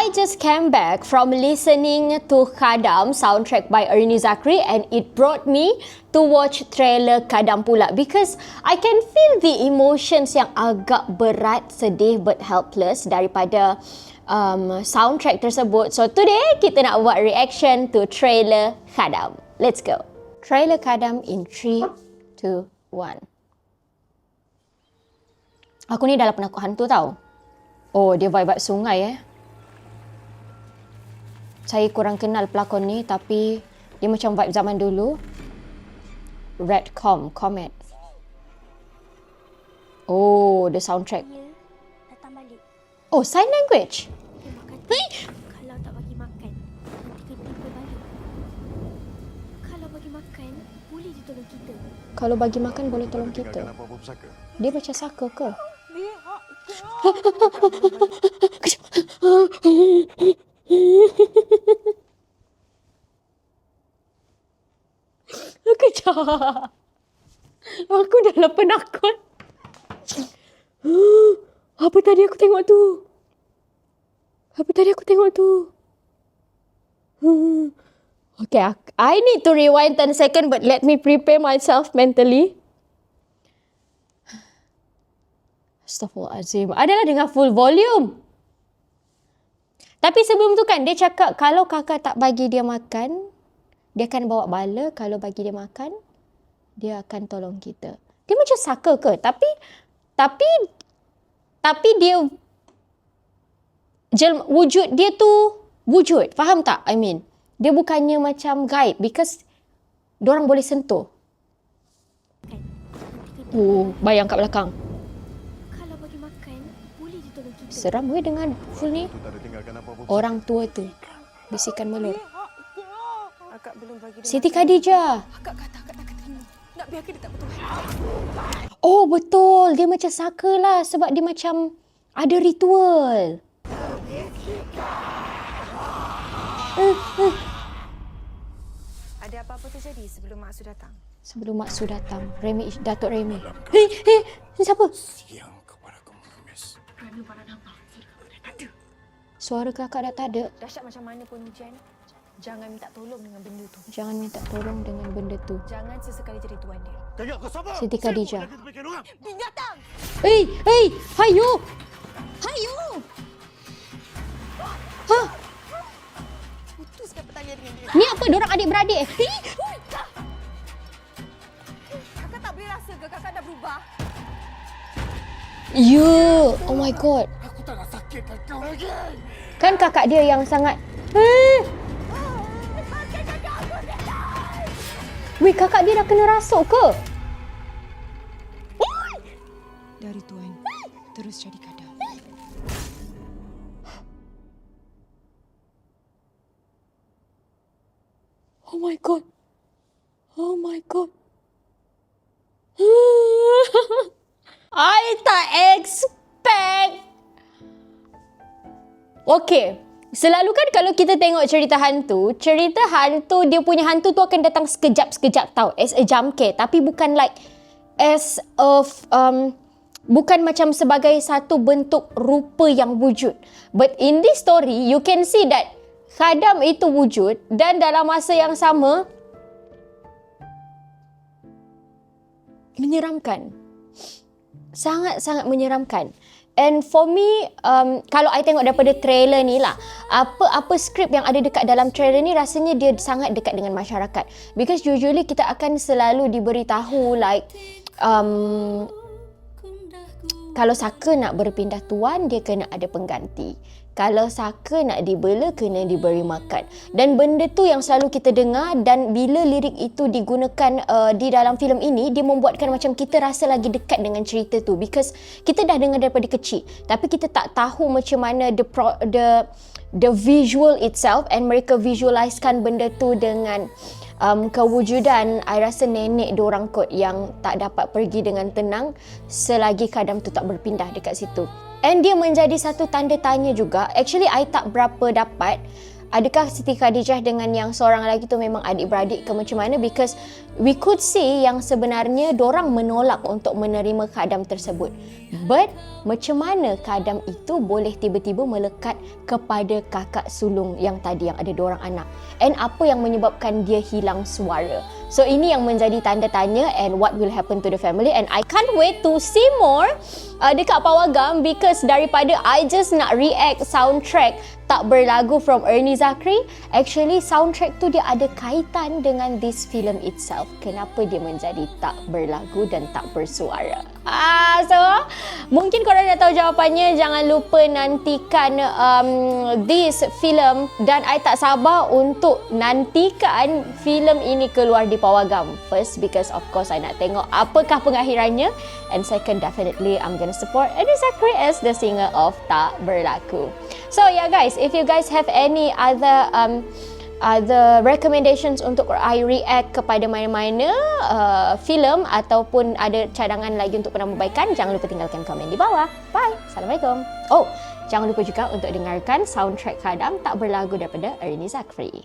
I just came back from listening to Kadam soundtrack by Ernie Zakri and it brought me to watch trailer Kadam pula because I can feel the emotions yang agak berat, sedih but helpless daripada soundtrack tersebut. So today kita nak buat reaction to trailer Kadam. Let's go. Trailer Kadam in 3, 2, 1. Aku ni dah penakut hantu tau. Oh, dia vibe sungai Saya kurang kenal pelakon ni tapi dia macam vibe zaman dulu. Redcom, Comet. Oh, the soundtrack. Ya, datang balik. Oh, sign language. Dia makan tak? Kalau tak bagi makan, nanti kena tiba balik. Kalau bagi makan, boleh dia tolong kita. Kalau bagi makan boleh tolong kita. Dia macam saka ke? Kejap. Aku dah penakut. Apa tadi aku tengok tu? Okay, I need to rewind 10 seconds but let me prepare myself mentally. Astaghfirullahaladzim. Adalah dengan full volume. Tapi sebelum tu kan dia cakap kalau kakak tak bagi dia makan, dia akan bawa bala. Kalau bagi dia makan, dia akan tolong kita. Dia macam saka ke? Tapi dia wujud dia tu wujud. Faham tak? I mean, dia bukannya macam gaib because diorang boleh sentuh. Bayang kat belakang. Kalau bagi makan, boleh dia tolong kita. Seram dengan full ni. Orang tua tu bisikan melur. Akak belum bagi dia Siti makan. Khadijah. Akak kata akak tak terima. Nak biarkan dia tak betul. Oh betul, dia macam saka lah sebab dia macam ada ritual. Ada apa-apa terjadi sebelum Mak Su datang? Sebelum Mak Su datang, Datuk Remy. Hei, ni siapa? Siang kepada pengemis. Suara kakak dah tak ada. Dahsyat macam mana pun hujan, jangan minta tolong dengan benda tu. Jangan minta tolong dengan benda tu. Jangan sesekali jadi tuan dia. Kagak kau sabar. Siti Khadijah. Binatang! Hei, hayu. Hah? Putuskan pertanyaan dengan dia. Ni apa? Diorang adik-beradik eh? Kakak tak boleh rasa ke kakak dah berubah? Ya, oh my god. Aku tak nak sakitkan kau lagi. Kan kakak dia yang sangat Weh, kakak dia dah kena rasuk ke? Dari tuan, terus jadi kadang. Oh my god. I tak expect. Okay. Selalu kan kalau kita tengok cerita hantu dia punya hantu tu akan datang sekejap-sekejap tau. As a jump scare. Tapi bukan like as of bukan macam sebagai satu bentuk rupa yang wujud. But in this story, you can see that Kadam itu wujud dan dalam masa yang sama menyeramkan. Sangat-sangat menyeramkan. And for me, kalau I tengok daripada trailer ni lah, apa skrip yang ada dekat dalam trailer ni rasanya dia sangat dekat dengan masyarakat. Because usually kita akan selalu diberitahu like, kalau saka nak berpindah tuan, dia kena ada pengganti. Kalau saka nak dibela, kena diberi makan. Dan benda tu yang selalu kita dengar dan bila lirik itu digunakan di dalam filem ini, dia membuatkan macam kita rasa lagi dekat dengan cerita tu. Because kita dah dengar daripada kecil. Tapi kita tak tahu macam mana the visual itself and mereka visualisekan benda tu dengan kewujudan. I rasa nenek diorang kot yang tak dapat pergi dengan tenang selagi Kadam tu tak berpindah dekat situ. And dia menjadi satu tanda tanya juga. Actually, I tak berapa dapat adakah Siti Khadijah dengan yang seorang lagi tu memang adik-beradik ke macam mana, because we could see yang sebenarnya dorang menolak untuk menerima khadam tersebut. But macam mana khadam itu boleh tiba-tiba melekat kepada kakak sulung yang tadi yang ada dorang anak, and apa yang menyebabkan dia hilang suara. So ini yang menjadi tanda tanya and what will happen to the family, and I can't wait to see more dekat Pawagam, because daripada I just nak react soundtrack Tak Berlagu from Ernie Zakri, actually soundtrack tu dia ada kaitan dengan this film itself. Kenapa dia menjadi tak berlagu dan tak bersuara? So mungkin korang dah tahu jawapannya. Jangan lupa nantikan this film, dan I tak sabar untuk nantikan filem ini keluar di Pawagam. First, because of course I nak tengok apakah pengakhirannya, and second, definitely I'm gonna support Ernie Zakri as the singer of Tak Berlaku. So yeah guys, if you guys have any other recommendations untuk I react kepada mana-mana filem ataupun ada cadangan lagi untuk penambahbaikan, jangan lupa tinggalkan komen di bawah. Bye. Assalamualaikum. Oh, jangan lupa juga untuk dengarkan soundtrack khadam Tak Berlagu daripada Ernie Zakri.